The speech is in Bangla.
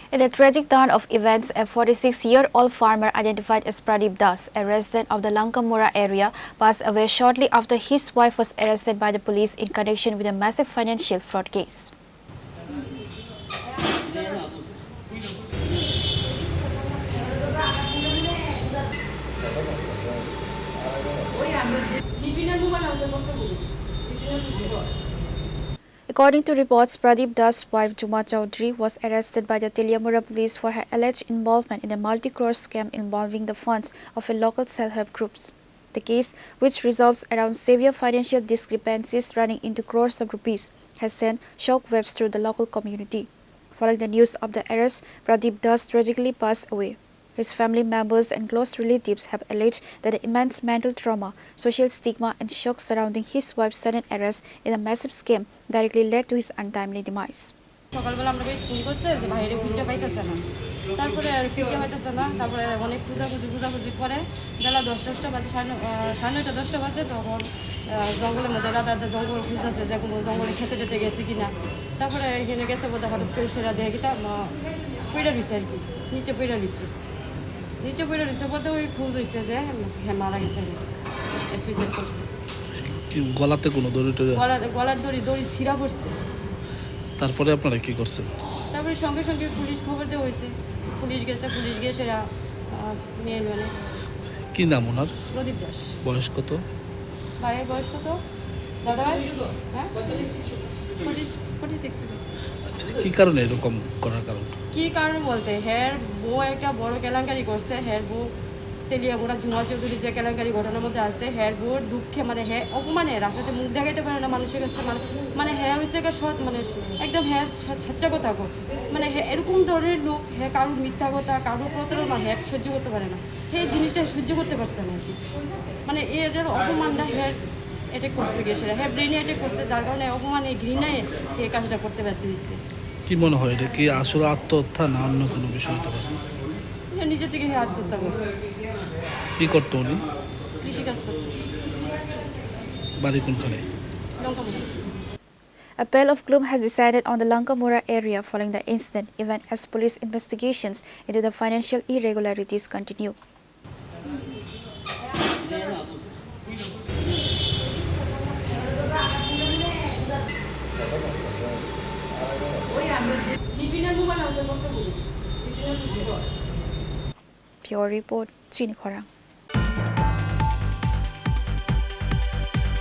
In a tragic turn of events, a 46-year-old farmer identified as Pradip Das, a resident of the Lankamura area, passed away shortly after his wife was arrested by the police in connection with a massive financial fraud case. According to reports, Pradip Das' wife Juma Chaudhary was arrested by the Lankamura police for her alleged involvement in a multi-crore scam involving the funds of a local self-help groups. The case, which resolves around severe financial discrepancies running into crores of rupees, has sent shockwaves through the local community. Following the news of the arrest, Pradip Das tragically passed away. His family members and close relatives have alleged that the immense mental trauma, social stigma and shock surrounding his wife's sudden arrest in a massive scam directly led to his untimely demise. তারপরে আর খুঁজে পাইতেছে না তারপরে অনেক খোঁজাখুঁজি করে বেলা 10টা বাজে 9:30 10টা বাজে তখন জঙ্গলের মধ্যে রাতে জঙ্গল খুঁজতেছে যে কোনো জঙ্গলে খেতে গেছে কিনা তারপরে এখানে গেছে বোধহয় হঠাৎ করে সেরা দেখে কি তা পইড়া রইছে আর কি নিচে পইড়া রইছে বলতে ওই খোঁজ হয়েছে যে হ্যাঁ মারা গেছে সুইসাইড করছে গলাতে কোনো গলার দড়ি ছিঁড়া পড়ছে তারপরে আপনারা কি করছেন তারপরে সঙ্গে সঙ্গে পুলিশ খবর দেওয়া হয়েছে পুলিশ গিয়ে সেরা নিয়ে এলো কি নাম ওনার প্রদীপ দাস বয়স কত ভাইয়ের বয়স কত দাদা হ্যাঁ 46 আচ্ছা কি কারণে এরকম করার কারণ কি কারণ বলতে হ্যার বউ একটা বড় কেলেঙ্কারি করছে হ্যার বউ তেলিয়ামুড়া জুমা চৌধুরী যে কেলেঙ্কারি ঘটনার মধ্যে আছে হ্যার বউর দুঃখে মানে হ্যাঁ অপমানে রাস্তাতে মুখ দেখাইতে পারে না মানুষের কাছে মানে হ্যাঁ হয়েছে সৎ মানে একদম হ্যাঁ সচ্চা কথা মানে হ্যাঁ এরকম ধরনের লোক হ্যাঁ কারোর মিথ্যা কথা কারোর প্রতারণা হ্যাঁ সহ্য করতে পারে না সেই জিনিসটা সহ্য করতে পারছে না আর কি মানে এটার অপমানটা হ্যাঁ অ্যাটাক করতে গিয়ে সেটা হ্যাঁ ব্রেনে অ্যাটাক করছে যার কারণে অপমানে ঘৃণায় এই কাজটা করতে বাধ্য হয়েছে কি মনে হয় এটা কি আসলে আত্মহত্যা না অন্য কোনো বিষয় হতে পারে নিজে থেকে হ্যাঁ আত্মহত্যা করছে কি করতো উনি কৃষিকাজ করতো বাড়ি কোনখানে Lankamura A pall of gloom has descended on the Lankamura area following the incident, even as police investigations into the financial irregularities continue. Pure report, Chini Khorang.